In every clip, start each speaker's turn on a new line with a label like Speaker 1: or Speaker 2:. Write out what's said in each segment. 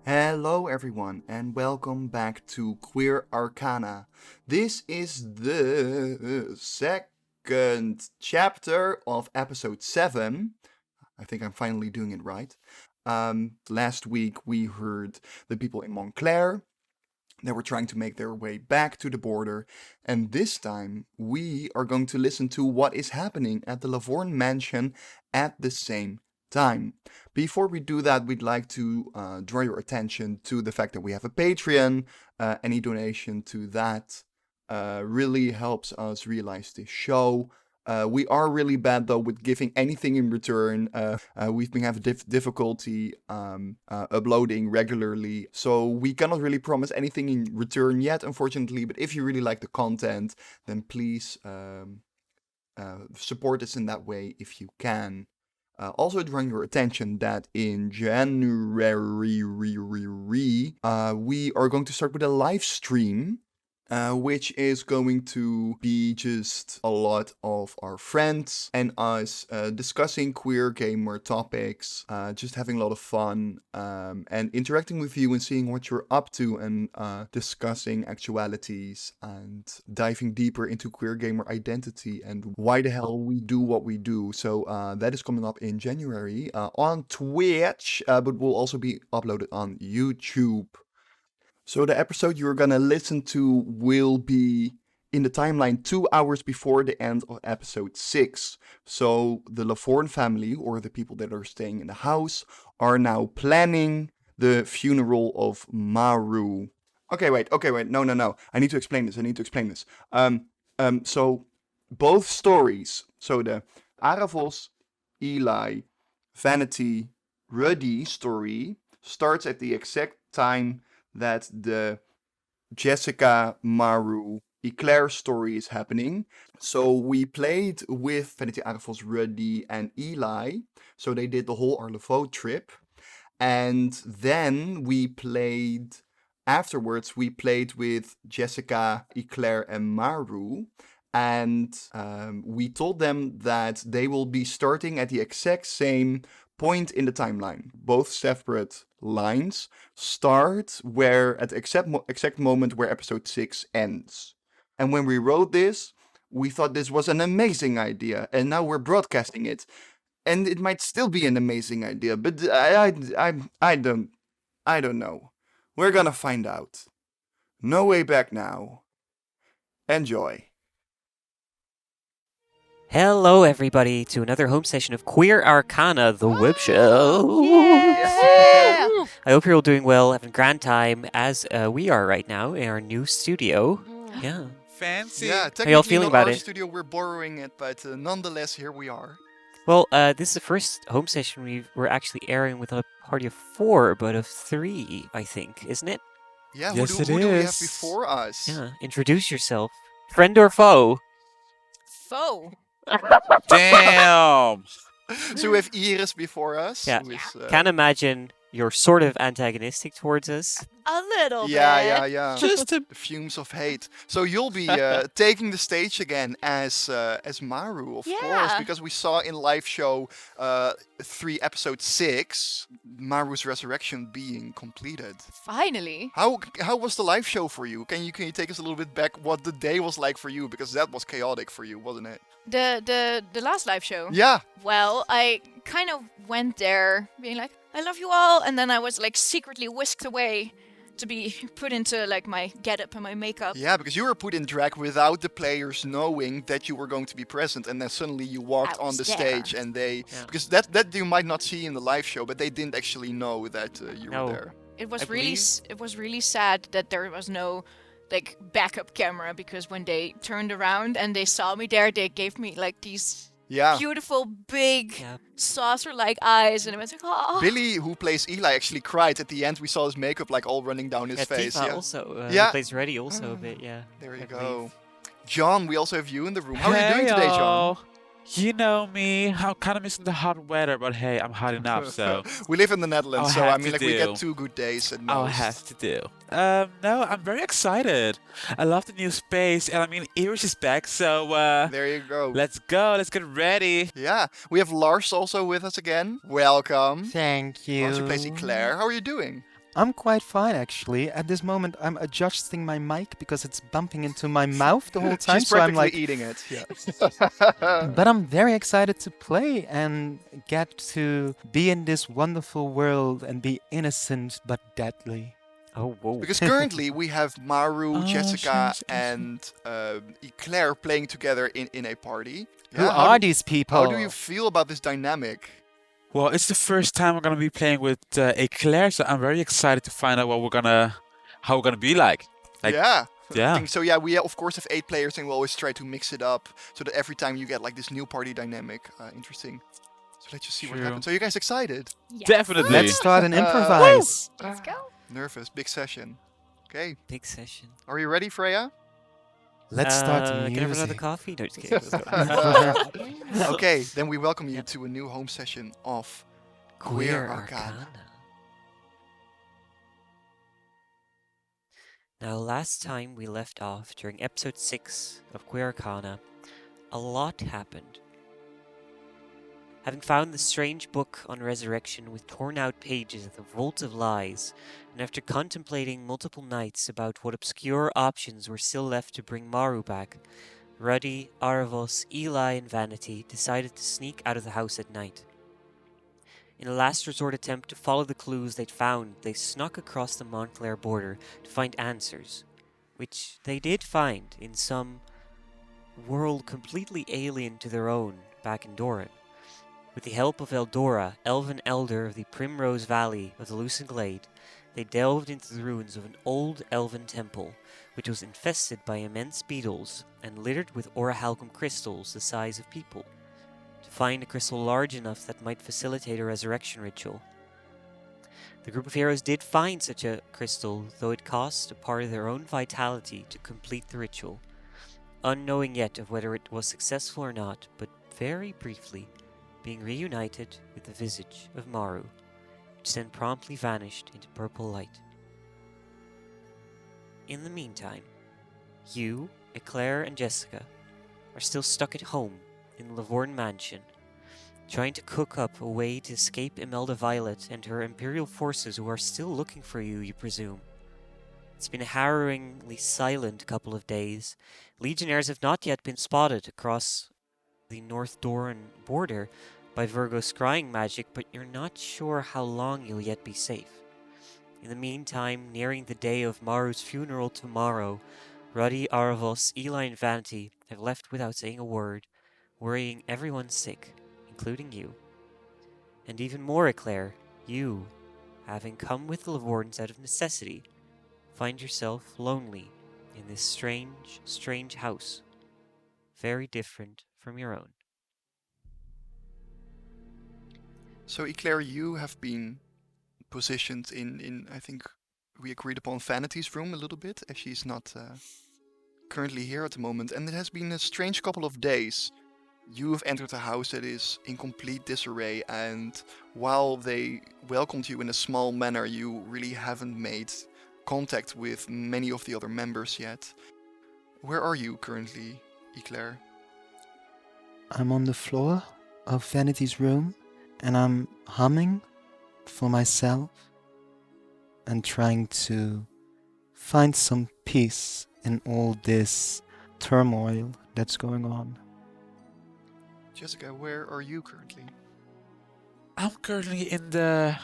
Speaker 1: Hello everyone and welcome back to Queer Arcana. This is the second chapter of episode 7. I think I'm finally doing it right. Last week we heard the people in Montclair. They were trying to make their way back to the border. And this time we are going to listen to what is happening at the LaVornes mansion at the same time. Before we do that, we'd like to draw your attention to the fact that we have a Patreon. Any donation to that really helps us realize this show. We are really bad though with giving anything in return. We've been having difficulty uploading regularly, so we cannot really promise anything in return yet, unfortunately. But if you really like the content, then please support us in that way if you can. Also drawing your attention that in January, we are going to start with a live stream, which is going to be just a lot of our friends and us discussing queer gamer topics, just having a lot of fun, and interacting with you and seeing what you're up to and discussing actualities and diving deeper into queer gamer identity and why the hell we do what we do. So that is coming up in January on Twitch, but will also be uploaded on YouTube. So the episode you're gonna listen to will be in the timeline 2 hours before the end of episode 6. So the LaVornes family, or the people that are staying in the house, are now planning the funeral of Maru. Okay, wait, no. I need to explain this. So both stories, so the Aravos, Eli, Vanity, Ruddy story starts at the exact time that the Jessica, Maru, Eclaire story is happening. So we played with Vanity, Aravos, Ruddy, and Eli. So they did the whole Arlevo trip. And then afterwards we played with Jessica, Eclaire, and Maru. And we told them that they will be starting at the exact same point in the timeline. Both separate lines start at the exact moment where episode 6 ends. And when we wrote this, we thought this was an amazing idea, and now we're broadcasting it. And it might still be an amazing idea, but I don't know. We're gonna find out. No way back now. Enjoy.
Speaker 2: Hello, everybody, to another home session of Queer Arcana, the web show.
Speaker 3: Yeah!
Speaker 2: I hope you're all doing well, having a grand time, as we are right now in our new studio. Yeah.
Speaker 4: Fancy.
Speaker 1: Yeah,
Speaker 2: How y'all
Speaker 1: technically
Speaker 2: feeling
Speaker 1: not
Speaker 2: about
Speaker 1: our
Speaker 2: it?
Speaker 1: studio, we're borrowing it, but nonetheless, here we are.
Speaker 2: Well, this is the first home session we're actually airing with a party of 4, but of 3, I think, isn't it?
Speaker 1: Yeah,
Speaker 4: Yes,
Speaker 1: who
Speaker 4: it
Speaker 1: do we have
Speaker 4: is.
Speaker 1: before us?
Speaker 2: Yeah. Introduce yourself. Friend or foe?
Speaker 3: Foe.
Speaker 4: Damn.
Speaker 1: So we have Iris before us.
Speaker 2: Yeah.
Speaker 1: Who is,
Speaker 2: Can't imagine you're sort of antagonistic towards us.
Speaker 3: A little
Speaker 1: yeah.
Speaker 3: bit.
Speaker 4: Just a
Speaker 1: The fumes of hate. So you'll be taking the stage again as Maru, of course,
Speaker 3: Yeah.
Speaker 1: because we saw in live show 3 episode 6 Maru's resurrection being completed.
Speaker 3: Finally.
Speaker 1: How was the live show for you? Can you take us a little bit back what the day was like for you, because that was chaotic for you, wasn't it?
Speaker 3: The last live show.
Speaker 1: Yeah.
Speaker 3: Well, I kind of went there being like, I love you all, and then I was like secretly whisked away to be put into like my getup and my makeup.
Speaker 1: Yeah, because you were put in drag without the players knowing that you were going to be present, and then suddenly you walked
Speaker 3: I
Speaker 1: on
Speaker 3: was
Speaker 1: the
Speaker 3: there.
Speaker 1: stage, and they
Speaker 2: Yeah.
Speaker 1: because that you might not see in the live show, but they didn't actually know that you
Speaker 2: No.
Speaker 1: were there.
Speaker 3: It was
Speaker 2: I believe-
Speaker 3: it was really sad that there was no like backup camera, because when they turned around and they saw me there, they gave me like these
Speaker 1: Yeah.
Speaker 3: beautiful big
Speaker 2: Yeah.
Speaker 3: saucer-like eyes, and I was like, oh.
Speaker 1: Billy, who plays Eli, actually cried at the end. We saw his makeup like all running down his
Speaker 2: Yeah,
Speaker 1: face.
Speaker 2: Tifa
Speaker 1: Yeah.
Speaker 2: also.
Speaker 1: Yeah.
Speaker 2: Who plays Ready also a bit, yeah.
Speaker 1: There
Speaker 2: I
Speaker 1: you
Speaker 2: believe.
Speaker 1: go. John, we also have you in the room. How are you doing today, John?
Speaker 4: You know me. I'm kind of missing the hot weather, but hey, I'm hot enough, so
Speaker 1: We live in the Netherlands,
Speaker 4: I'll
Speaker 1: so I
Speaker 4: have
Speaker 1: mean,
Speaker 4: to
Speaker 1: like we get
Speaker 4: do.
Speaker 1: 2 good days at
Speaker 4: I'll
Speaker 1: most.
Speaker 4: have to do. No, I'm very excited. I love the new space, and I mean, Iris is back, so
Speaker 1: There you go.
Speaker 4: let's go. Let's get ready.
Speaker 1: Yeah, we have Lars also with us again. Welcome.
Speaker 5: Thank you.
Speaker 1: Lars, who plays Eclaire. How are you doing?
Speaker 5: I'm quite fine, actually. At this moment, I'm adjusting my mic because it's bumping into my mouth the whole time.
Speaker 1: She's
Speaker 5: So I'm
Speaker 1: practically
Speaker 5: like,
Speaker 1: eating it. Yeah.
Speaker 5: but I'm very excited to play and get to be in this wonderful world and be innocent but deadly.
Speaker 2: Oh, whoa.
Speaker 1: Because currently we have Maru,
Speaker 4: Oh,
Speaker 1: Jessica,
Speaker 4: she's
Speaker 1: and Eclaire playing together in a party.
Speaker 5: Who
Speaker 1: Yeah,
Speaker 5: are these people?
Speaker 1: how do you feel about this dynamic?
Speaker 4: Well, it's the first time we're gonna be playing with Eclaire, so I'm very excited to find out how we're gonna be like. Like,
Speaker 1: yeah.
Speaker 4: yeah.
Speaker 1: I think so. Yeah, we of course have 8 players, and we always try to mix it up so that every time you get like this new party dynamic. Interesting. So let's just see what
Speaker 4: True.
Speaker 1: happens. So you guys excited?
Speaker 3: Yes.
Speaker 4: Definitely.
Speaker 5: Let's start and improvise.
Speaker 3: Let's go.
Speaker 1: Nervous. Big session. Okay.
Speaker 2: Big session.
Speaker 1: Are you ready, Freya?
Speaker 5: Let's start the
Speaker 2: Can I have another
Speaker 5: music.
Speaker 2: coffee? No, just kidding. Let's go.
Speaker 1: Okay, then we welcome you
Speaker 2: Yep.
Speaker 1: to a new home session of
Speaker 2: Queer
Speaker 1: Arcana.
Speaker 2: Arcana. Now, last time we left off during episode 6 of Queer Arcana, a lot happened. Having found the strange book on resurrection with torn out pages of the Vault of Lies, and after contemplating multiple nights about what obscure options were still left to bring Maru back, Ruddy, Aravos, Eli, and Vanity decided to sneak out of the house at night. In a last resort attempt to follow the clues they'd found, they snuck across the Montclair border to find answers, which they did find in some world completely alien to their own back in Doran. With the help of Eldora, elven elder of the Primrose Valley of the Lucent Glade, they delved into the ruins of an old elven temple, which was infested by immense beetles and littered with orichalcum crystals the size of people, to find a crystal large enough that might facilitate a resurrection ritual. The group of heroes did find such a crystal, though it cost a part of their own vitality to complete the ritual, unknowing yet of whether it was successful or not, but very briefly being reunited with the visage of Maru, which then promptly vanished into purple light. In the meantime, you, Eclaire, and Jessica are still stuck at home in the LaVornes mansion, trying to cook up a way to escape Imelda Violet and her Imperial forces who are still looking for you, you presume. It's been a harrowingly silent couple of days. Legionnaires have not yet been spotted across the North Doran border by Virgo scrying magic, but you're not sure how long you'll yet be safe. In the meantime, nearing the day of Maru's funeral tomorrow, Ruddy, Aravos, Eli, and Vanity have left without saying a word, worrying everyone sick, including you. And even more, Eclaire, you, having come with the LaVornes out of necessity, find yourself lonely in this strange, strange house, very different from your own.
Speaker 1: So Eclaire, you have been positioned in I think we agreed upon Vanity's room a little bit, as she's not currently here at the moment, and it has been a strange couple of days. You have entered a house that is in complete disarray, and while they welcomed you in a small manner, you really haven't made contact with many of the other members yet. Where are you currently, Eclaire?
Speaker 5: I'm on the floor of Vanity's room and I'm humming for myself and trying to find some peace in all this turmoil that's going on.
Speaker 1: Jessica, where are you currently?
Speaker 4: I'm currently in the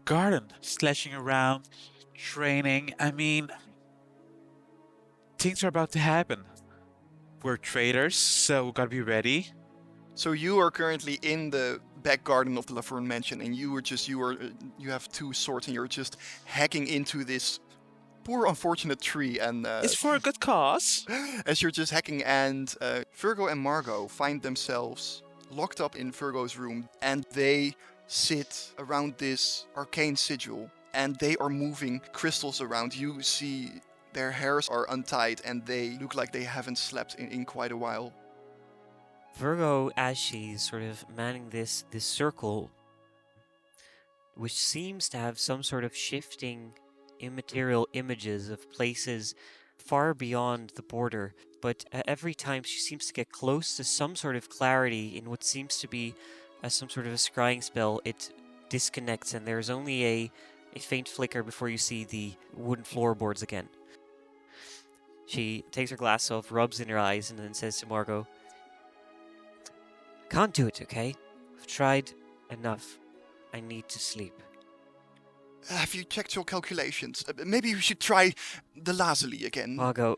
Speaker 4: garden, slashing around, training. I mean, things are about to happen. We're traders, so we gotta be ready.
Speaker 1: So you are currently in the back garden of the LaVornes mansion, and you have 2 swords, and you're just hacking into this poor unfortunate tree. And
Speaker 4: It's for a good cause.
Speaker 1: as you're just hacking, and Virgo and Margot find themselves locked up in Virgo's room, and they sit around this arcane sigil, and they are moving crystals around. You see their hairs are untied, and they look like they haven't slept in quite a while.
Speaker 2: Virgo, as she's sort of manning this circle, which seems to have some sort of shifting immaterial images of places far beyond the border, but every time she seems to get close to some sort of clarity in what seems to be some sort of a scrying spell, it disconnects, and there's only a a faint flicker before you see the wooden floorboards again. She takes her glass off, rubs in her eyes, and then says to Margot, "Can't do it, okay? I've tried enough. I need to sleep."
Speaker 1: Have you checked your calculations? Maybe we should try the lazuli again.
Speaker 2: Margot,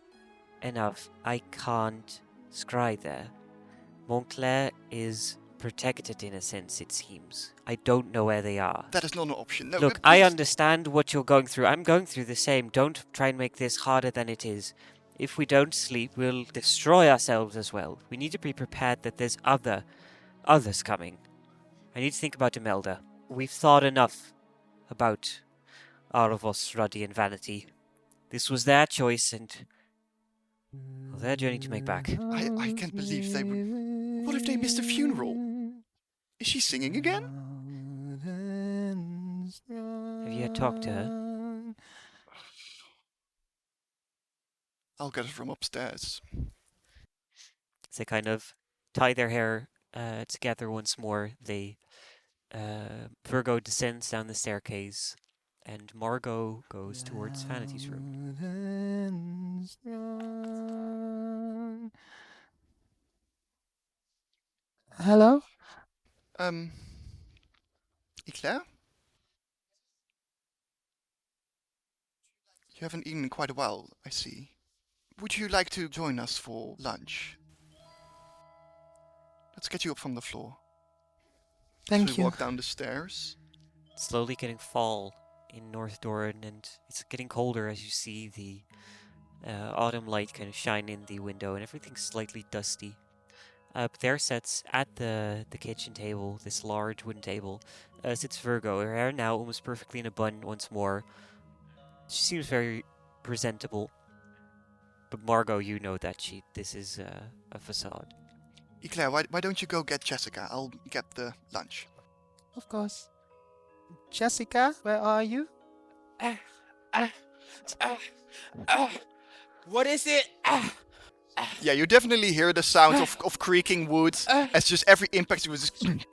Speaker 2: enough. I can't scry there. Montclair is protected in a sense, it seems. I don't know where they are.
Speaker 1: That is not an option. No,
Speaker 2: Look, I understand what you're going through. I'm going through the same. Don't try and make this harder than it is. If we don't sleep, we'll destroy ourselves as well. We need to be prepared that there's others coming. I need to think about Imelda. We've thought enough about Arvos, Ruddy, and Vanity. This was their choice and their journey to make back.
Speaker 1: I can't believe they would... What if they missed a funeral? Is she singing again?
Speaker 2: Have you talked to her?
Speaker 1: I'll get it from upstairs.
Speaker 2: So they kind of tie their hair together once more. Virgo descends down the staircase, and Margot goes towards Vanity's room.
Speaker 5: Hello?
Speaker 1: Eclaire? You haven't eaten in quite a while, I see. Would you like to join us for lunch? Let's get you up from the floor.
Speaker 5: Thank
Speaker 1: So we
Speaker 5: you.
Speaker 1: walk down the stairs.
Speaker 2: Slowly getting fall in North Doran, and it's getting colder as you see the autumn light kind of shine in the window, and everything's slightly dusty. But there sits at the kitchen table, this large wooden table, sits Virgo. Her hair now almost perfectly in a bun once more. She seems very presentable. But Margot, you know that this is a facade.
Speaker 1: Eclaire, why don't you go get Jessica? I'll get the lunch.
Speaker 5: Of course. Jessica, where are you?
Speaker 4: What is it?
Speaker 1: Yeah, you definitely hear the sound of creaking wood as just every impact was just...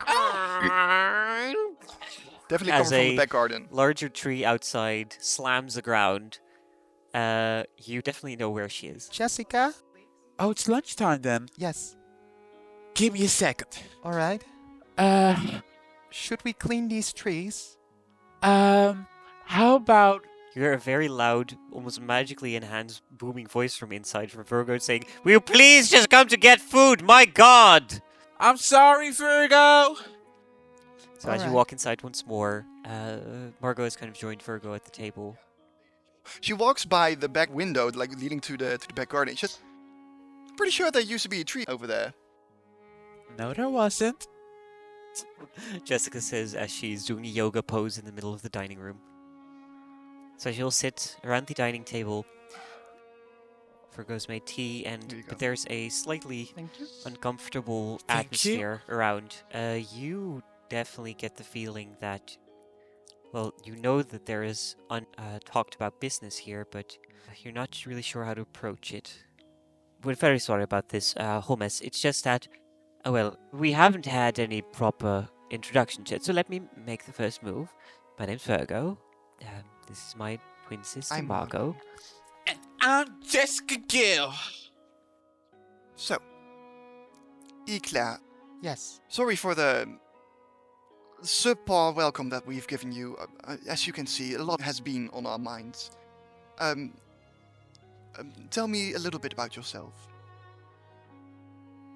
Speaker 1: Definitely
Speaker 2: As
Speaker 1: coming from the
Speaker 2: a
Speaker 1: back garden.
Speaker 2: larger tree outside slams the ground. You definitely know where she is.
Speaker 5: Jessica?
Speaker 4: Oh, it's lunchtime then.
Speaker 5: Yes.
Speaker 4: Give me a second.
Speaker 5: All right. Should we clean these trees?
Speaker 4: How about...
Speaker 2: You hear a very loud, almost magically enhanced booming voice from inside from Virgo saying, "Will you please just come to get food? My God!"
Speaker 4: I'm sorry, Virgo!
Speaker 2: So as you
Speaker 5: Alright.
Speaker 2: walk inside once more, Margot has kind of joined Virgo at the table.
Speaker 1: She walks by the back window, like leading to the back garden. She's just... Pretty sure there used to be a tree over there.
Speaker 4: No, there wasn't.
Speaker 2: Jessica says as she's doing a yoga pose in the middle of the dining room. So she'll sit around the dining table. Virgo's made tea,
Speaker 1: There you
Speaker 2: and
Speaker 1: go.
Speaker 2: but there's a slightly
Speaker 5: Thank you.
Speaker 2: uncomfortable
Speaker 4: Thank you.
Speaker 2: atmosphere around. You definitely get the feeling that, well, you know that there is talked about business here, but you're not really sure how to approach it. We're very sorry about this whole mess. It's just that, well, we haven't had any proper introduction yet, so let me make the first move. My name's Virgo. This is my twin sister,
Speaker 1: I'm
Speaker 2: Margot.
Speaker 4: And I'm Jessica Gill.
Speaker 1: So, Eclaire,
Speaker 5: Yes.
Speaker 1: sorry for the subpar welcome that we've given you. As you can see, a lot has been on our minds. Tell me a little bit about yourself.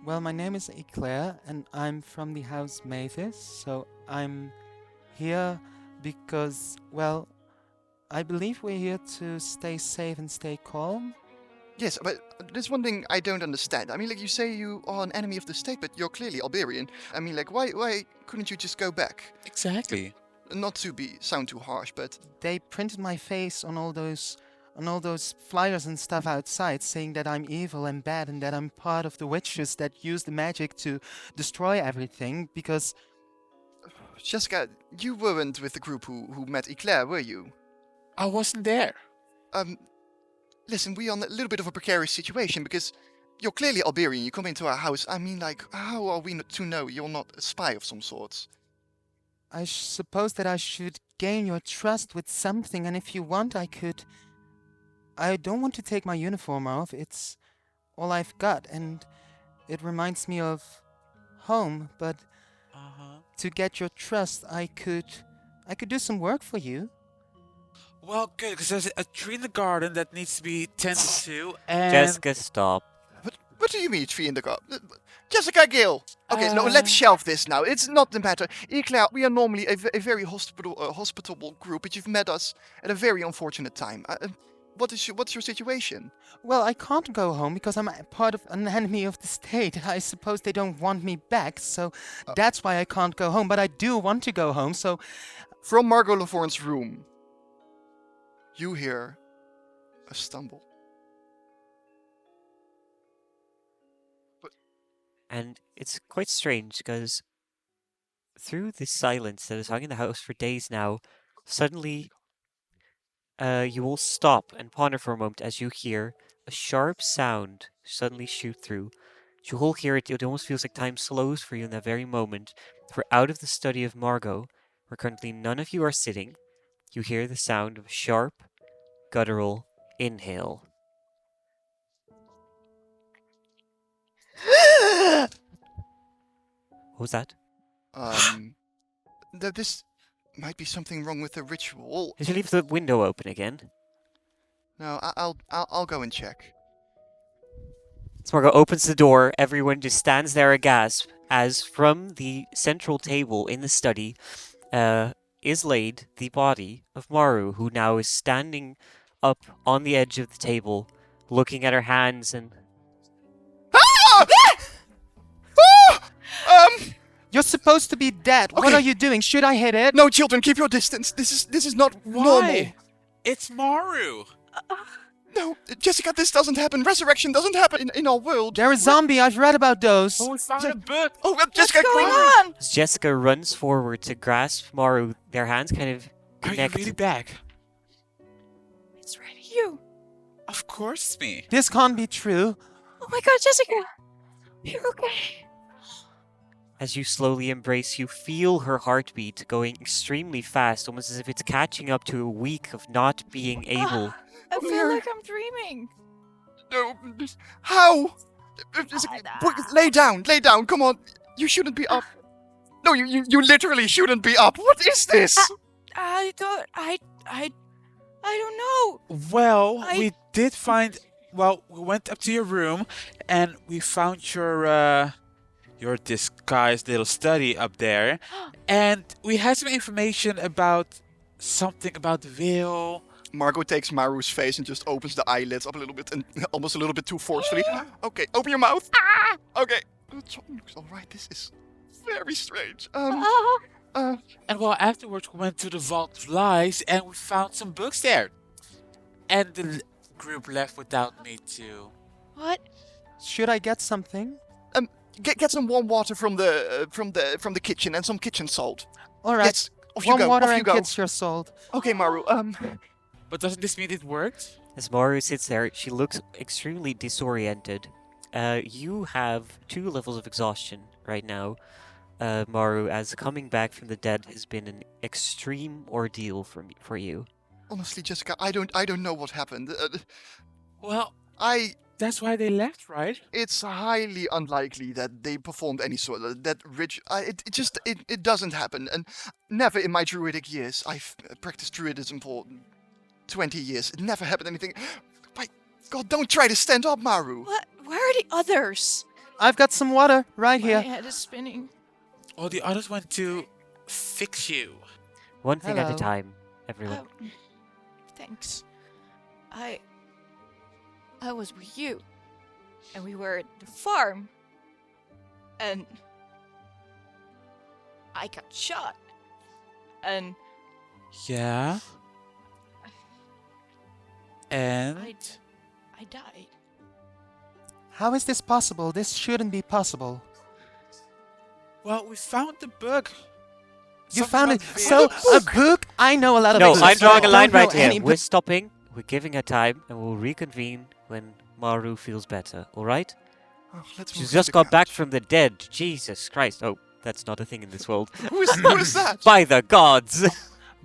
Speaker 5: Well, my name is Eclaire, and I'm from the house Mavis, so I'm here because, well, I believe we're here to stay safe and stay calm.
Speaker 1: Yes, but there's one thing I don't understand. I mean, like, you say you are an enemy of the state, but you're clearly Alberian. I mean, like, why couldn't you just go back?
Speaker 4: Exactly.
Speaker 1: Not to sound too harsh, but
Speaker 5: They printed my face on all those flyers and stuff outside, saying that I'm evil and bad and that I'm part of the witches that use the magic to destroy everything. Because
Speaker 1: Jessica, you weren't with the group who met Eclaire, were you?
Speaker 4: I wasn't there.
Speaker 1: Listen, we're on a little bit of a precarious situation because you're clearly Alberian. You come into our house. I mean, like, how are we to know you're not a spy of some sorts?
Speaker 5: I suppose that I should gain your trust with something, and if you want, I could. I don't want to take my uniform off. It's all I've got, and it reminds me of home. But to get your trust, I could do some work for you.
Speaker 4: Well, good, because there's a tree in the garden that needs to be tended to, and...
Speaker 2: Jessica, stop.
Speaker 1: What do you mean, tree in the garden? Jessica, Gale. Okay, no, let's shelve this now. It's not the matter. Eclaire, we are normally a very hospitable group, but you've met us at a very unfortunate time. What's your situation?
Speaker 5: Well, I can't go home because I'm a part of an enemy of the state. I suppose they don't want me back, so that's why I can't go home. But I do want to go home, so...
Speaker 1: From Margot LaVornes' room, you hear a stumble.
Speaker 2: And it's quite strange because through this silence that has hung in the house for days now, suddenly you all stop and ponder for a moment as you hear a sharp sound suddenly shoot through. You all hear it, it almost feels like time slows for you in that very moment. For out of the study of Margot, where currently none of you are sitting, you hear the sound of a sharp, guttural inhale. What was that?
Speaker 1: This might be something wrong with the ritual.
Speaker 2: Did you leave the window open again?
Speaker 1: No, I'll go and check.
Speaker 2: So Margot opens the door, everyone just stands there aghast, as from the central table in the study is laid the body of Maru, who now is standing up on the edge of the table, looking at her hands and...
Speaker 1: Ah!
Speaker 5: You're supposed to be dead. What
Speaker 1: Okay.
Speaker 5: are you doing? Should I hit it?
Speaker 1: No, children, keep your distance. This is not normal.
Speaker 4: Why? It's Maru!
Speaker 1: No, Jessica, this doesn't happen. Resurrection doesn't happen in our world.
Speaker 5: They're a zombie. I've read about those.
Speaker 4: Oh, we found a book!
Speaker 1: Oh,
Speaker 3: What's
Speaker 1: Jessica,
Speaker 3: going on?
Speaker 2: As Jessica runs forward to grasp Maru, their hands kind of
Speaker 4: Are you
Speaker 2: connect.
Speaker 4: really back?
Speaker 3: It's really you.
Speaker 4: Of course it's me.
Speaker 5: This can't be true.
Speaker 3: Oh my god, Jessica. You're okay.
Speaker 2: As you slowly embrace, you feel her heartbeat going extremely fast, almost as if it's catching up to a week of not being able.
Speaker 3: I feel like I'm dreaming.
Speaker 1: No, how? Jessica, lay down. Come on. You shouldn't be up. No, you literally shouldn't be up. What is this?
Speaker 3: I don't know.
Speaker 4: Well,
Speaker 3: I-
Speaker 4: we did find... Well, we went up to your room, and we found your disguised little study up there. And we had some information about something about the veil.
Speaker 1: Margot takes Maru's face and just opens the eyelids up a little bit and almost a little bit too forcefully. Okay, open your mouth. Okay. All right, this is very strange.
Speaker 4: And well, afterwards we went to the Vault of Lies, and we found some books there. And the group left without me too.
Speaker 3: What?
Speaker 5: Should I get something?
Speaker 1: Get some warm water from the kitchen and some kitchen salt.
Speaker 5: All right.
Speaker 1: Yes, off you
Speaker 5: Warm
Speaker 1: go.
Speaker 5: water
Speaker 1: Off you
Speaker 5: and
Speaker 1: go.
Speaker 5: kids your salt.
Speaker 1: Okay, Maru.
Speaker 4: But doesn't this mean it worked?
Speaker 2: As Maru sits there, she looks extremely disoriented. You have 2 levels of exhaustion right now, Maru, as coming back from the dead has been an extreme ordeal for you.
Speaker 1: Honestly, Jessica, I don't know what happened.
Speaker 4: Well, that's why they left, right?
Speaker 1: It's highly unlikely that they performed any sort of that rich. It doesn't happen, and never in my druidic years. I've practiced druidism for 20 years. It never happened anything. My God, don't try to stand up, Maru.
Speaker 3: What? Where are the others?
Speaker 5: I've got some water right
Speaker 3: My
Speaker 5: here.
Speaker 3: head is spinning.
Speaker 4: Well, the others went to fix you.
Speaker 2: One thing at a
Speaker 5: Hello.
Speaker 2: time, everyone.
Speaker 3: Thanks. I was with you, and we were at the farm, and I got shot, and
Speaker 4: Yeah. And
Speaker 3: I died.
Speaker 5: How is this possible? This shouldn't be possible.
Speaker 4: well, we found the book.
Speaker 5: You
Speaker 4: Something
Speaker 5: found
Speaker 4: about
Speaker 5: it.
Speaker 4: the
Speaker 5: So,
Speaker 4: veil.
Speaker 5: a book? I know a lot of
Speaker 2: No,
Speaker 5: books.
Speaker 2: I'm drawing a
Speaker 5: I
Speaker 2: line
Speaker 5: don't know
Speaker 2: right here.
Speaker 5: any
Speaker 2: We're
Speaker 5: book-
Speaker 2: stopping, we're giving her time, and we'll reconvene when Maru feels better, alright?
Speaker 1: Oh, let's
Speaker 2: She's
Speaker 1: move to
Speaker 2: just
Speaker 1: the
Speaker 2: got back
Speaker 1: couch.
Speaker 2: from the dead. Jesus Christ. Oh, That's not a thing in this world.
Speaker 1: Who is that?
Speaker 2: By the gods!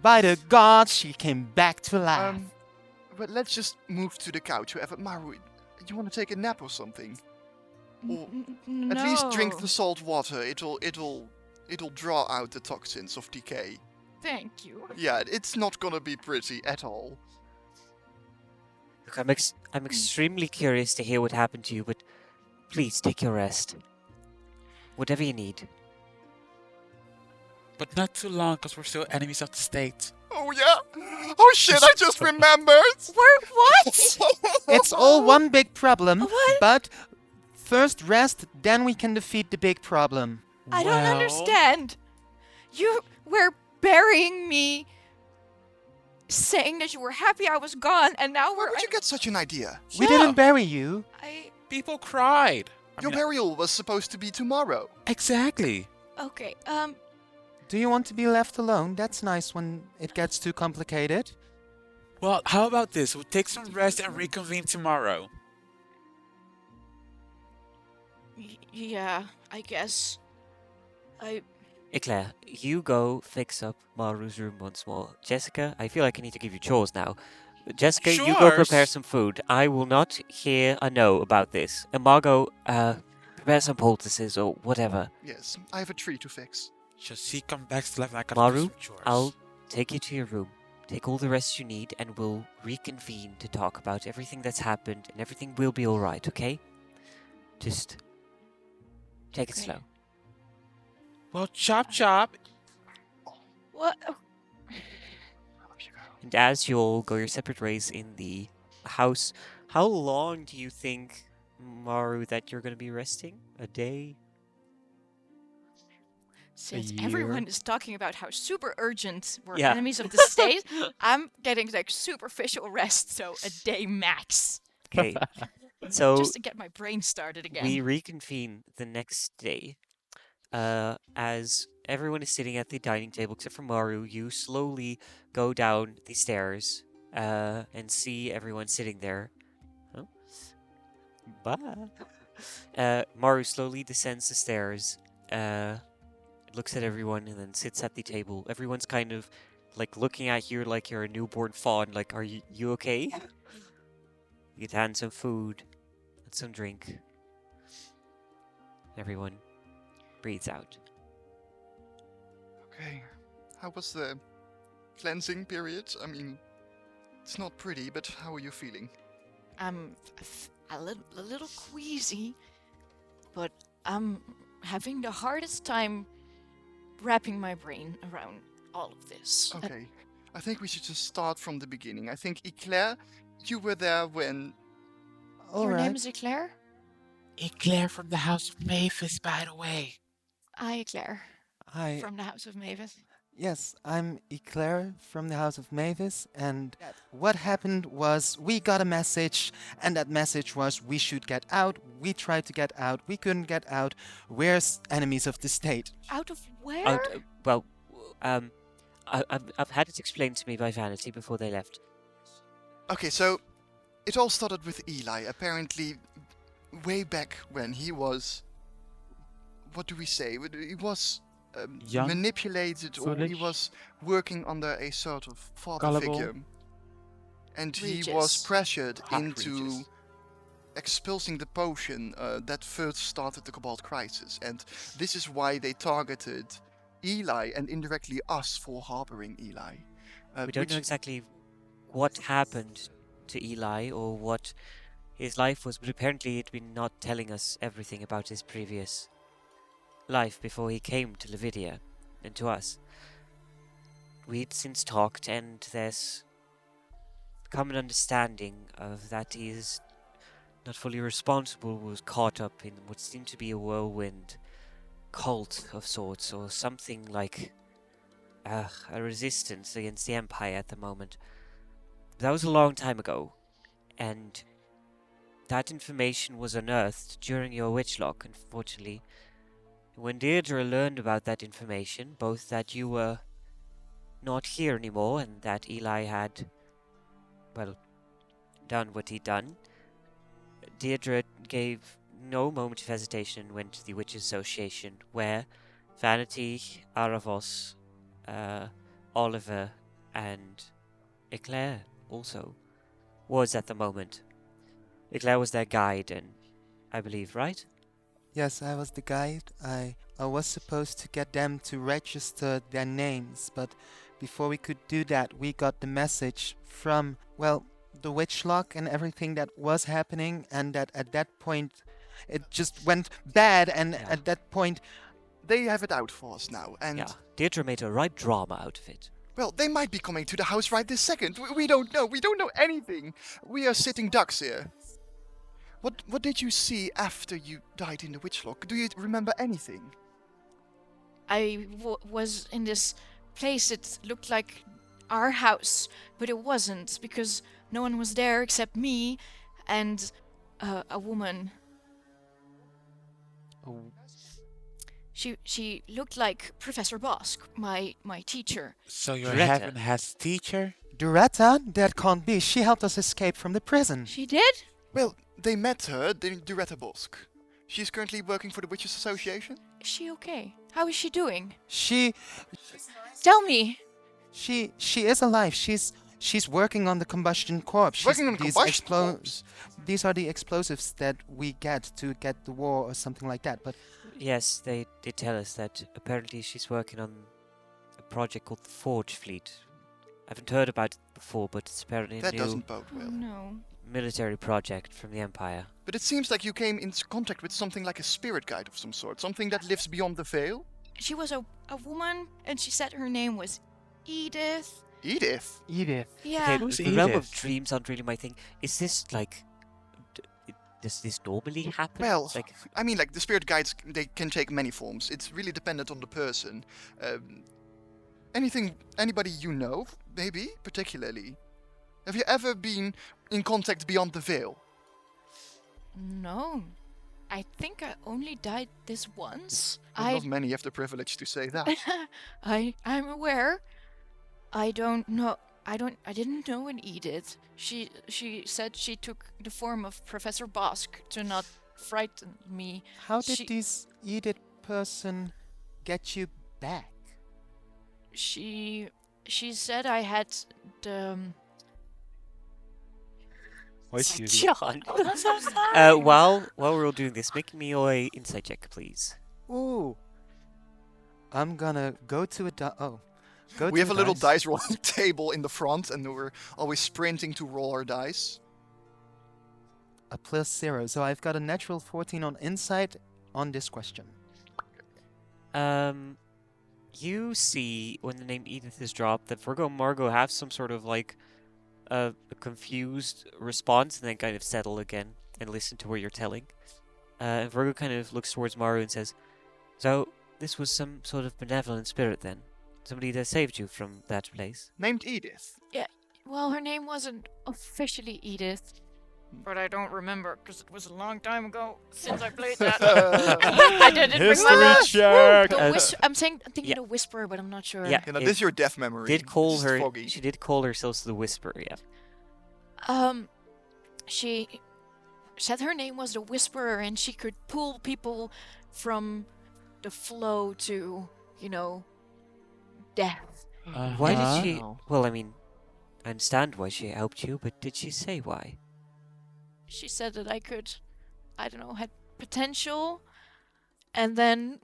Speaker 5: By the gods, she came back to life.
Speaker 1: But let's just move to the couch. Whoever, Maru, you want to take a nap or something? Or
Speaker 3: No.
Speaker 1: at least drink the salt water. It'll draw out the toxins of decay.
Speaker 3: Thank you.
Speaker 1: Yeah, it's not gonna be pretty at all.
Speaker 2: Look, I'm extremely curious to hear what happened to you, but please take your rest. Whatever you need.
Speaker 4: But not too long, because we're still enemies of the state.
Speaker 1: Oh yeah! Oh shit! I just remembered.
Speaker 3: What?
Speaker 5: It's all one big problem,
Speaker 3: What?
Speaker 5: but first rest, then we can defeat the big problem.
Speaker 3: I don't
Speaker 4: Well,
Speaker 3: understand. You were burying me, saying that you were happy I was gone, and now
Speaker 1: Where
Speaker 3: we're.
Speaker 1: would you get such an idea?
Speaker 5: We
Speaker 4: Yeah.
Speaker 5: didn't bury you.
Speaker 4: People cried.
Speaker 1: Your burial was supposed to be tomorrow.
Speaker 4: Exactly.
Speaker 3: Okay.
Speaker 5: Do you want to be left alone? That's nice when it gets too complicated.
Speaker 4: Well, how about this? We'll take some rest and reconvene tomorrow.
Speaker 3: Yeah, I guess.
Speaker 2: Eclaire, you go fix up Maru's room once more. Jessica, I feel like I need to give you chores now. Jessica, you go prepare
Speaker 4: Chores?
Speaker 2: some food. I will not hear a no about this. And Margot, prepare some poultices or whatever.
Speaker 1: Yes, I have a tree to fix.
Speaker 4: Should she come back to life? I gotta do
Speaker 2: Maru,
Speaker 4: some chores.
Speaker 2: I'll take you to your room. Take all the rest you need and we'll reconvene to talk about everything that's happened and everything will be alright, okay? Just take it
Speaker 3: Okay.
Speaker 2: slow.
Speaker 4: Well, chop chop.
Speaker 3: What?
Speaker 2: And as you all go your separate ways in the house, how long do you think, Maru, that you're going to be resting? A day?
Speaker 3: Since
Speaker 5: year.
Speaker 3: everyone is talking about how super urgent we're
Speaker 2: Yeah.
Speaker 3: enemies of the state, I'm getting like superficial rest, so a day max,
Speaker 2: Okay. So
Speaker 3: just to get my brain started again.
Speaker 2: we reconvene the next day. As everyone is sitting at the dining table, except for Maru, you slowly go down the stairs and see everyone sitting there. Oh. Bye. Maru slowly descends the stairs, looks at everyone, and then sits at the table. Everyone's kind of like looking at you like you're a newborn fawn. Like, are you okay? You get hand some food and some drink. Everyone breathes out.
Speaker 1: Okay. How was the cleansing period? I mean, it's not pretty, but how are you feeling?
Speaker 3: I'm a little queasy, but I'm having the hardest time wrapping my brain around all of this.
Speaker 1: Okay. I think we should just start from the beginning. I think Eclaire, you were there when...
Speaker 3: Your name
Speaker 5: Alright.
Speaker 3: is Eclaire?
Speaker 4: Eclaire from the House of Mavis, by the way.
Speaker 3: I, Eclaire,
Speaker 5: Hi.
Speaker 3: from the House of Mavis.
Speaker 5: Yes, I'm Eclaire from the House of Mavis, and what happened was we got a message, and that message was we should get out. We tried to get out. We couldn't get out. We're enemies of the state.
Speaker 3: Out of where?
Speaker 2: I've had it explained to me by Vanity before they left.
Speaker 1: Okay, so it all started with Eli. Apparently, way back when he was... What do we say? He was
Speaker 4: Young,
Speaker 1: manipulated, or he
Speaker 4: foolish,
Speaker 1: was working under a sort of father
Speaker 4: gullible.
Speaker 1: figure. And he was
Speaker 3: Regis.
Speaker 1: pressured
Speaker 4: Hot
Speaker 1: into
Speaker 4: Regis.
Speaker 1: expulsing the potion that first started the Cobalt Crisis. And this is why they targeted Eli and indirectly us for harboring Eli.
Speaker 2: We don't know exactly what happened to Eli or what his life was, but apparently he'd been not telling us everything about his previous life before he came to Lavidia and to us. We'd since talked, and there's become an understanding of that he is not fully responsible, was caught up in what seemed to be a whirlwind cult of sorts, or something like a resistance against the Empire at the moment. That was a long time ago, and that information was unearthed during your witchlock, unfortunately. When Deirdre learned about that information, both that you were not here anymore and that Eli had, well, done what he'd done, Deirdre gave no moment of hesitation and went to the Witches' Association, where Vanity, Aravos, Oliver, and Eclaire also was at the moment. Eclaire was their guide, and I believe, right?
Speaker 5: Yes, I was the guide. I was supposed to get them to register their names, but before we could do that, we got the message from, well, the witch lock and everything that was happening, and that at that point it just went bad, and
Speaker 2: Yeah.
Speaker 5: at that point,
Speaker 1: They have it out for us now, and
Speaker 2: Yeah. Deirdre made a right drama out of it.
Speaker 1: well, they might be coming to the house right this second. We don't know. We don't know anything. We are sitting ducks here. What did you see after you died in the witch lock? Do you remember anything?
Speaker 3: I was in this place. It looked like our house, but it wasn't because no one was there except me and a woman.
Speaker 5: oh,
Speaker 3: She looked like Professor Bosk, my teacher.
Speaker 4: So your
Speaker 2: Greta.
Speaker 4: heaven has teacher?
Speaker 5: Duretta? That can't be. She helped us escape from the prison.
Speaker 3: She did?
Speaker 1: Well, they met her in Duretta Bosk. She's currently working for the Witches Association.
Speaker 3: Is she okay? How is she doing?
Speaker 5: She
Speaker 3: Tell me.
Speaker 5: is alive. She's working on the combustion corpse. She's-
Speaker 1: Working on the
Speaker 5: these
Speaker 1: combustion corpse?
Speaker 5: These are the explosives that we get to get the war or something like that. But
Speaker 2: Yes, they did tell us that apparently she's working on a project called the Forge Fleet. I haven't heard about it before, but it's apparently a
Speaker 1: That
Speaker 2: new
Speaker 1: doesn't bode
Speaker 3: Oh,
Speaker 1: well.
Speaker 3: no.
Speaker 2: military project from the Empire.
Speaker 1: But it seems like you came into contact with something like a spirit guide of some sort, something that lives beyond the veil.
Speaker 3: She was a woman, and she said her name was Edith.
Speaker 1: Edith.
Speaker 5: Edith.
Speaker 3: Yeah.
Speaker 2: Okay,
Speaker 4: Who's
Speaker 2: the realm of
Speaker 4: Edith?
Speaker 2: dreams aren't really my thing. Is this like... Does this normally happen?
Speaker 1: Well,
Speaker 2: Like,
Speaker 1: I mean, like the spirit guides, they can take many forms. It's really dependent on the person. Anybody you know, maybe particularly. Have you ever been in contact beyond the veil?
Speaker 3: No. I think I only died this once.
Speaker 1: Not many have the privilege to say that.
Speaker 3: I'm aware. I don't know. I didn't know an Edith. She said she took the form of Professor Bosk to not frighten me.
Speaker 5: How did
Speaker 3: She-
Speaker 5: this Edith person get you back?
Speaker 3: She said I had the
Speaker 4: What's you?
Speaker 2: John!
Speaker 3: I'm so sorry.
Speaker 2: while we're all doing this, make me a insight check, please.
Speaker 5: Ooh. I'm gonna go to a go
Speaker 1: We
Speaker 5: to
Speaker 1: have a little dice rolling table in the front, and we're always sprinting to roll our dice.
Speaker 5: A +0. So I've got a natural 14 on insight on this question.
Speaker 2: You see when the name Edith is dropped that Virgo and Margot have some sort of like a confused response and then kind of settle again and listen to what you're telling. And Virgo kind of looks towards Maru and says, "So this was some sort of benevolent spirit then? Somebody that saved you from that place?"
Speaker 1: Named Edith.
Speaker 3: Well, her name wasn't officially Edith, but I don't remember because it was a long time ago since I played that. I didn't remember.
Speaker 4: check.
Speaker 3: I'm thinking
Speaker 2: yeah.
Speaker 3: the Whisperer, but I'm not sure.
Speaker 2: Yeah,
Speaker 1: You know,
Speaker 2: it
Speaker 1: this is your death memory.
Speaker 2: did call
Speaker 1: It's
Speaker 2: her.
Speaker 1: foggy.
Speaker 2: She did call herself the Whisperer. Yeah.
Speaker 3: She said her name was the Whisperer, and she could pull people from the flow to, death.
Speaker 2: Why
Speaker 4: Uh-huh.
Speaker 2: did she? Well, I mean, I understand why she helped you, but did she say why?
Speaker 3: She said that I could, I don't know, had potential, and then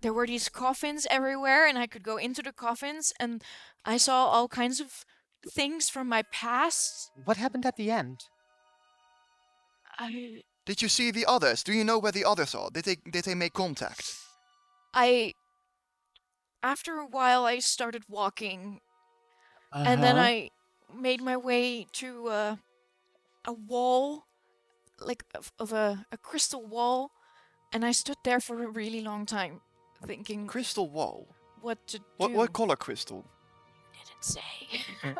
Speaker 3: there were these coffins everywhere, and I could go into the coffins, and I saw all kinds of things from my past.
Speaker 5: What happened at the end?
Speaker 1: Did you see the others? Do you know where the others are? Did they make contact?
Speaker 3: After a while, I started walking, and then I made my way to a wall, like of a crystal wall, and I stood there for a really long time, thinking
Speaker 1: Crystal wall.
Speaker 3: what to do.
Speaker 1: What color crystal?
Speaker 3: Didn't say.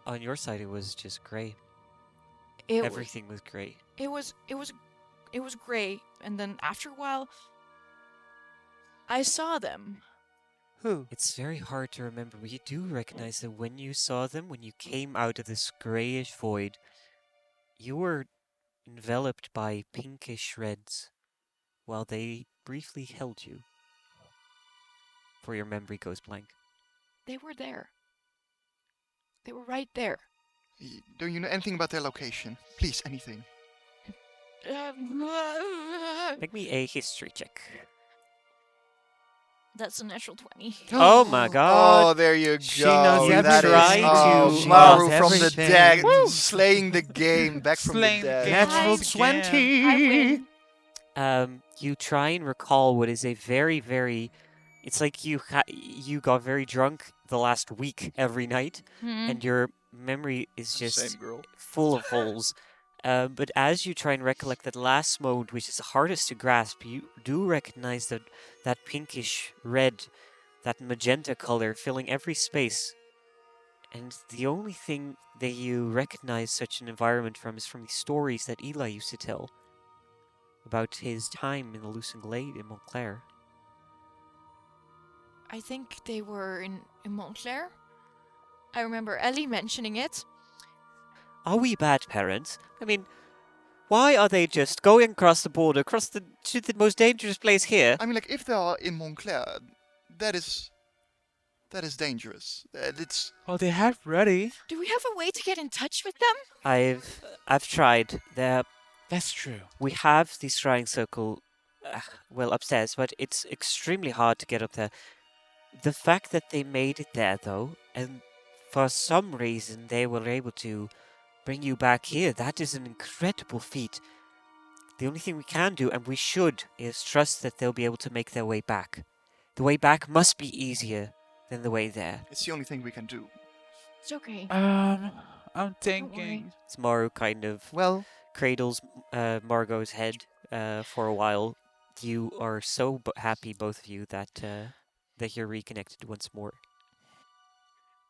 Speaker 2: On your side, it was just grey.
Speaker 3: It was,
Speaker 2: Everything was grey.
Speaker 3: it was gray, and then after a while, I saw them.
Speaker 5: Who?
Speaker 2: It's very hard to remember, but you do recognize that when you saw them, when you came out of this greyish void, you were enveloped by pinkish shreds. while they briefly held you. For your memory goes blank.
Speaker 3: They were there. They were right there.
Speaker 1: Do you know anything about their location? Please, anything.
Speaker 2: Make me a history check.
Speaker 3: That's a natural 20.
Speaker 2: Oh my god.
Speaker 1: Oh, there you go.
Speaker 5: She knows
Speaker 1: That is
Speaker 2: everything. She
Speaker 1: Maru
Speaker 5: knows
Speaker 1: from the
Speaker 5: everything.
Speaker 1: dead,
Speaker 5: Woo!
Speaker 1: slaying the game, back from the
Speaker 4: Slaying the
Speaker 1: dead.
Speaker 4: game.
Speaker 5: Natural
Speaker 4: Once again.
Speaker 5: 20!
Speaker 3: I win.
Speaker 2: You try and recall what is a very, very... It's like you got very drunk the last week every night, and your memory is just
Speaker 1: Same girl.
Speaker 2: full of holes. But as you try and recollect that last mode, which is the hardest to grasp, you do recognize that pinkish red, that magenta color filling every space. And the only thing that you recognize such an environment from is from the stories that Eli used to tell about his time in the Lucent Glade in Montclair.
Speaker 3: I think they were in Montclair. I remember Ellie mentioning it.
Speaker 2: Are we bad parents? I mean, why are they just going across the border, to the most dangerous place here?
Speaker 1: I mean, like, if they are in Montclair, that is dangerous. It's
Speaker 4: Well, they have ready.
Speaker 3: Do we have a way to get in touch with them?
Speaker 2: I've tried.
Speaker 4: That's true.
Speaker 2: We have the Shrine Circle, upstairs, but it's extremely hard to get up there. The fact that they made it there, though, and for some reason they were able to bring you back here, that is an incredible feat. The only thing we can do, and we should, is trust that they'll be able to make their way back. The way back must be easier than the way there.
Speaker 1: the only thing we can do.
Speaker 3: It's okay.
Speaker 4: I'm
Speaker 3: worry.
Speaker 4: thinking.
Speaker 2: It's Maru kind of
Speaker 5: Well,
Speaker 2: cradles Margot's head for a while. You are so happy, both of you, that you're reconnected once more.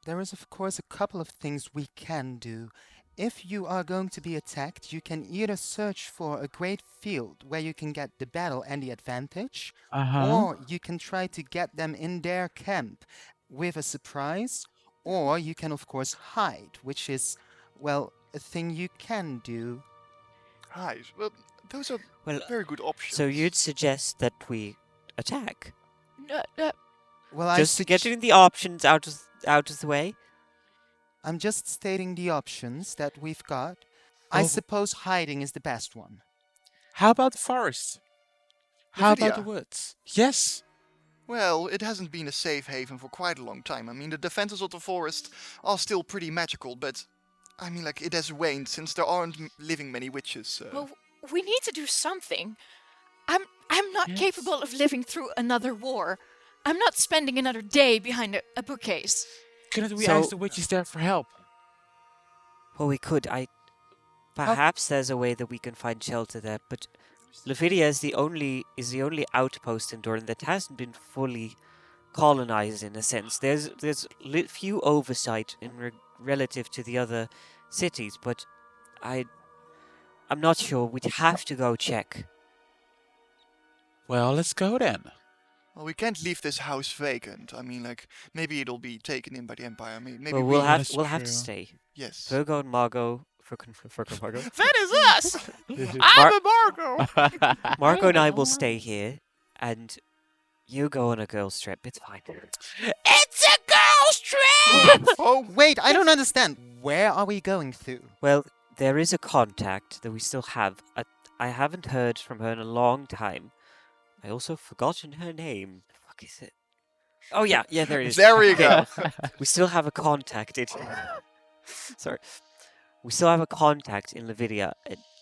Speaker 5: there is of course a couple of things we can do. If you are going to be attacked, you can either search for a great field where you can get the battle and the advantage, or you can try to get them in their camp with a surprise, or you can of course hide, which is, well, a thing you can do.
Speaker 1: Right. Well, those are
Speaker 2: Well,
Speaker 1: very good options.
Speaker 2: so you'd suggest that we attack,
Speaker 5: Well,
Speaker 2: just to get the options out of the way?
Speaker 5: I'm just stating the options that we've got. I
Speaker 4: Oh.
Speaker 5: suppose hiding is the best one.
Speaker 4: How about the forest? How about the
Speaker 1: Lydia.
Speaker 4: woods? Yes.
Speaker 1: Well, it hasn't been a safe haven for quite a long time. I mean, the defenses of the forest are still pretty magical, but I mean, like, it has waned since there aren't living many witches.
Speaker 3: Well, we need to do something. I'm not
Speaker 4: Yes.
Speaker 3: capable of living through another war. I'm not spending another day behind a bookcase.
Speaker 4: Couldn't we
Speaker 2: So-
Speaker 4: ask the witches there for help?
Speaker 2: Well, we could. Perhaps there's a way that we can find shelter there, but Lavidia is the only outpost in Dorne that hasn't been fully colonized in a sense. There's few oversight relative to the other cities, but I'm not sure. We'd have to go check.
Speaker 4: Well, let's go then.
Speaker 1: Well, we can't leave this house vacant. I mean, like, maybe it'll be taken in by the Empire. Maybe
Speaker 2: Well,
Speaker 1: we...
Speaker 2: we'll have
Speaker 4: That's
Speaker 2: to
Speaker 4: true.
Speaker 2: stay.
Speaker 1: Yes.
Speaker 2: Virgo and Margot. Virgo Margot.
Speaker 3: That is us! I'm a Margot!
Speaker 2: Margot and I will stay here, and you go on a girls' trip. It's fine.
Speaker 3: It's a girls' trip!
Speaker 1: Oh,
Speaker 5: Wait, I don't understand. Where are we going to?
Speaker 2: Well, there is a contact that we still have. I haven't heard from her in a long time. I also forgotten her name. The fuck is it? Oh yeah, there it is.
Speaker 1: there we go.
Speaker 2: We still have a contact. Sorry. We still have a contact in Lavidia.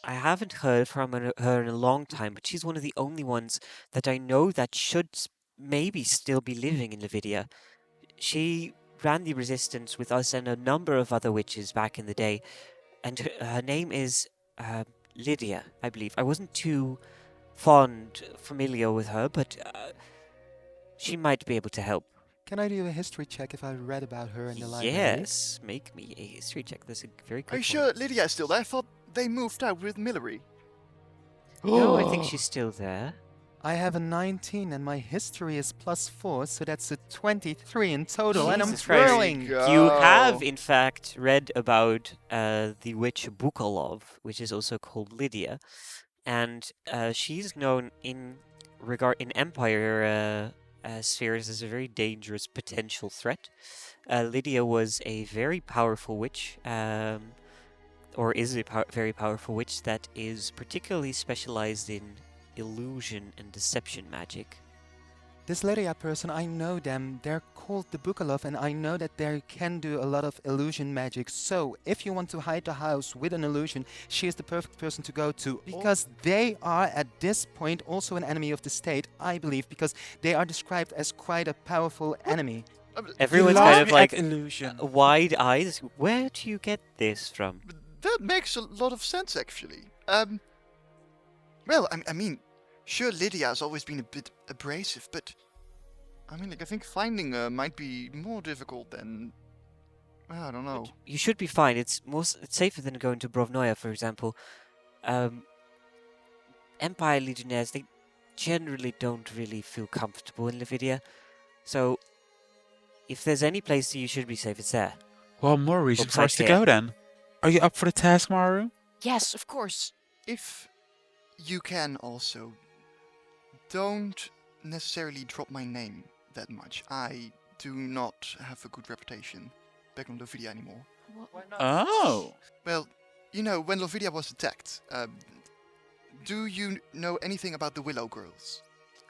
Speaker 2: I haven't heard from her in a long time, but she's one of the only ones that I know that should maybe still be living in Lavidia. She ran the resistance with us and a number of other witches back in the day, and her name is Lydia, I believe. I wasn't too familiar with her, but she might be able to help.
Speaker 5: Can I do a history check if I read about her in the library?
Speaker 2: Yes, make me a history check. That's a very good
Speaker 1: Are you
Speaker 2: one.
Speaker 1: sure Lydia is still there? I thought they moved out with Millery.
Speaker 2: No, I think she's still there.
Speaker 5: I have a 19 and my history is +4, so that's a 23 in total, and I'm
Speaker 2: Jesus Christ.
Speaker 5: thrilling.
Speaker 1: Go.
Speaker 2: You have, in fact, read about the witch Bukalov, which is also called Lydia. and she's known in Empire spheres as a very dangerous potential threat. Lydia was a very powerful witch, or is a very powerful witch that is particularly specialized in illusion and deception magic.
Speaker 5: This Lydia person, I know them. They're called the Bookalov, and I know that they can do a lot of illusion magic. So, if you want to hide the house with an illusion, she is the perfect person to go to. Because they are, at this point, also an enemy of the state, I believe, because they are described as quite a powerful enemy.
Speaker 2: Everyone's
Speaker 4: lost
Speaker 2: kind of
Speaker 4: me
Speaker 2: like
Speaker 4: at illusion.
Speaker 2: wide eyes. Where do you get this from?
Speaker 1: That makes a lot of sense, actually. Well, I mean, sure, Lydia has always been a bit abrasive, but I mean, like, I think finding her might be more difficult than, I don't know.
Speaker 2: You should be fine. It's safer than going to Brovnoya, for example. Empire Legionnaires, they generally don't really feel comfortable in Lavidia. So, if there's any place that you should be safe, it's there.
Speaker 4: Well, more reason for
Speaker 2: Upside
Speaker 4: us to
Speaker 2: here.
Speaker 4: go then. Are you up for the task, Maru?
Speaker 3: Yes, of course.
Speaker 1: If you can also, don't necessarily drop my name that much. I do not have a good reputation back on Lovidia anymore.
Speaker 4: Oh.
Speaker 1: Well, you know, when Lovidia was attacked, do you know anything about the Willow Girls?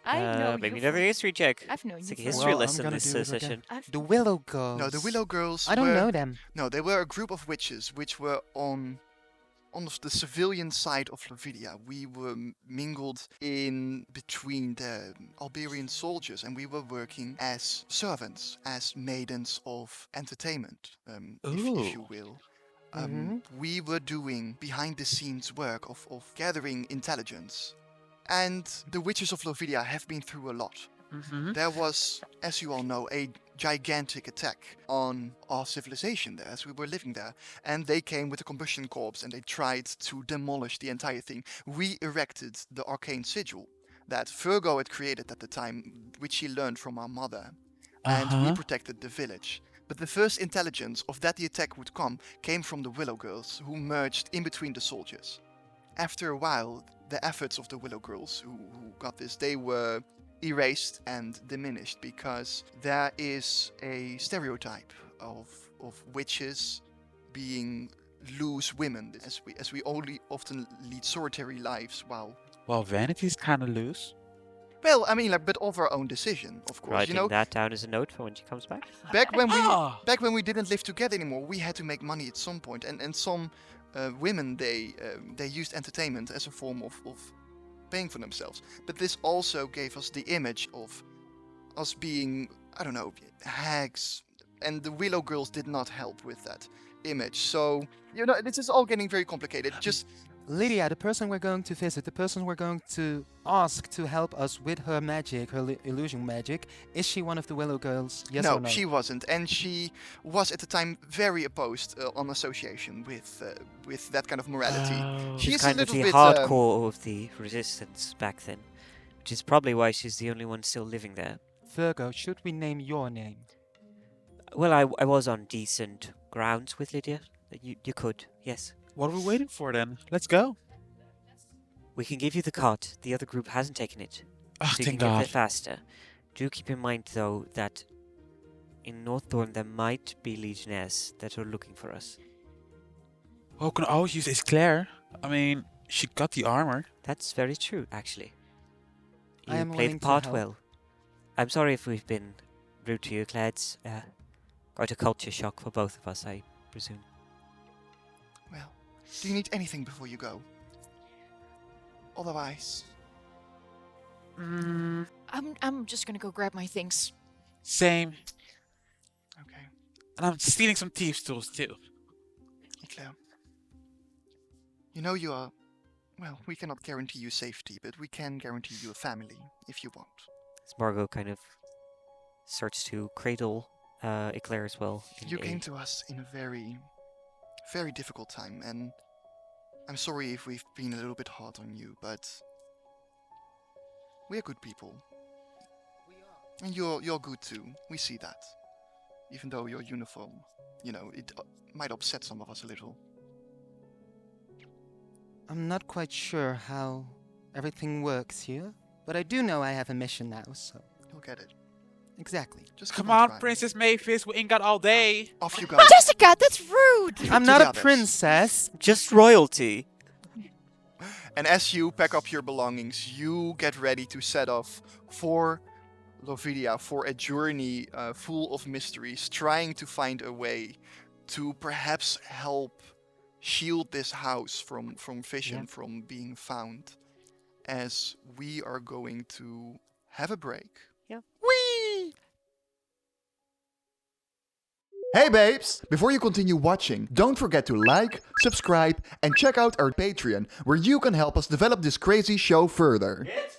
Speaker 3: I know
Speaker 2: Maybe
Speaker 3: you
Speaker 2: another
Speaker 3: for-
Speaker 2: history check.
Speaker 3: I've known
Speaker 2: It's
Speaker 3: you
Speaker 2: like a
Speaker 3: for-
Speaker 2: history
Speaker 5: Well, I'm
Speaker 2: lesson
Speaker 5: gonna
Speaker 2: this
Speaker 5: do it again.
Speaker 2: session.
Speaker 3: I've-
Speaker 5: The Willow Girls.
Speaker 1: No, the Willow Girls
Speaker 5: I don't
Speaker 1: were...
Speaker 5: know them.
Speaker 1: No, they were a group of witches which were on the civilian side of Lovidia. We were mingled in between the Alberian soldiers, and we were working as servants, as maidens of entertainment, if you
Speaker 4: Ooh.
Speaker 1: will.
Speaker 5: Mhm.
Speaker 1: We were doing behind-the-scenes work of gathering intelligence. And the witches of Lovidia have been through a lot.
Speaker 4: Mm-hmm.
Speaker 1: There was, as you all know, a gigantic attack on our civilization there as we were living there. And they came with a combustion corpse and they tried to demolish the entire thing. We erected the arcane sigil that Virgo had created at the time, which she learned from our mother. And we
Speaker 4: Uh-huh.
Speaker 1: protected the village. But the first intelligence of that the attack would come came from the Willow Girls, who merged in between the soldiers. After a while, the efforts of the Willow Girls who got this, they were erased and diminished because there is a stereotype of witches being loose women, as we only often lead solitary lives while...
Speaker 4: Well, Vanity's kind of loose.
Speaker 1: Well, I mean, like, but of our own decision, of course.
Speaker 2: Writing
Speaker 1: You know,
Speaker 2: that down as a note for when she comes back.
Speaker 1: back when we
Speaker 4: Ah.
Speaker 1: back when we didn't live together anymore, we had to make money at some point, and some women they used entertainment as a form of paying for themselves. But this also gave us the image of us being, I don't know, hags, and the Willow Girls did not help with that image. So, you know, this is all getting very complicated. Just
Speaker 5: Lydia, the person we're going to visit, the person we're going to ask to help us with her magic, her illusion magic, is she one of the Willow Girls? Yes
Speaker 1: no,
Speaker 5: or no?
Speaker 1: she wasn't, and she was at the time very opposed on association with that kind of morality.
Speaker 4: Oh.
Speaker 1: She's
Speaker 2: She's
Speaker 1: a
Speaker 2: kind of
Speaker 1: little
Speaker 2: the
Speaker 1: bit,
Speaker 2: hardcore of the resistance back then, which is probably why she's the only one still living there.
Speaker 5: Virgo, should we name your name?
Speaker 2: Well, I was on decent grounds with Lydia. You could, yes.
Speaker 4: What are we waiting for then? Let's go.
Speaker 2: We can give you the cart. The other group hasn't taken it.
Speaker 4: Oh,
Speaker 2: So you
Speaker 4: thank
Speaker 2: can get
Speaker 4: God.
Speaker 2: there faster. Do keep in mind, though, that in North Thorn there might be legionnaires that are looking for us.
Speaker 4: Well, we can always use Eclaire. I mean, she got the armor.
Speaker 2: That's very true, actually. You
Speaker 5: I am
Speaker 2: played
Speaker 5: willing
Speaker 2: the
Speaker 5: to
Speaker 2: part
Speaker 5: help.
Speaker 2: well. I'm sorry if we've been rude to you, Claire. It's quite a culture shock for both of us, I presume.
Speaker 1: well, do you need anything before you go? Otherwise,
Speaker 4: Mm,
Speaker 3: I'm just gonna go grab my things.
Speaker 4: same.
Speaker 1: okay,
Speaker 4: And I'm stealing some thieves' tools too.
Speaker 1: Eclaire. You know you are. Well, we cannot guarantee you safety, but we can guarantee you a family if you want.
Speaker 2: As Margot kind of starts to cradle Eclaire as well. in
Speaker 1: You
Speaker 2: a-
Speaker 1: came to us in a very, very difficult time, and I'm sorry if we've been a little bit hard on you, but we are good people. And you're good too. We see that. Even though your uniform, you know, it might upset some of us a little.
Speaker 5: I'm not quite sure how everything works here, but I do know I have a mission now, so...
Speaker 1: You'll get it.
Speaker 5: Exactly.
Speaker 1: Just
Speaker 4: Come
Speaker 1: keep
Speaker 4: on,
Speaker 1: trying.
Speaker 4: Princess Mavis, we ain't got all day.
Speaker 1: Off you go.
Speaker 3: Jessica, that's rude!
Speaker 5: I'm
Speaker 1: to
Speaker 5: not
Speaker 1: the
Speaker 5: a
Speaker 1: others.
Speaker 5: princess.
Speaker 2: Just royalty.
Speaker 1: And as you pack up your belongings, you get ready to set off for Lovidia, for a journey full of mysteries, trying to find a way to perhaps help shield this house from vision,
Speaker 5: Yeah.
Speaker 1: from being found, as we are going to have a break.
Speaker 2: Yeah.
Speaker 1: Whee! Hey babes! Before you continue watching, don't forget to like, subscribe, and check out our Patreon, where you can help us develop this crazy show further.
Speaker 4: It's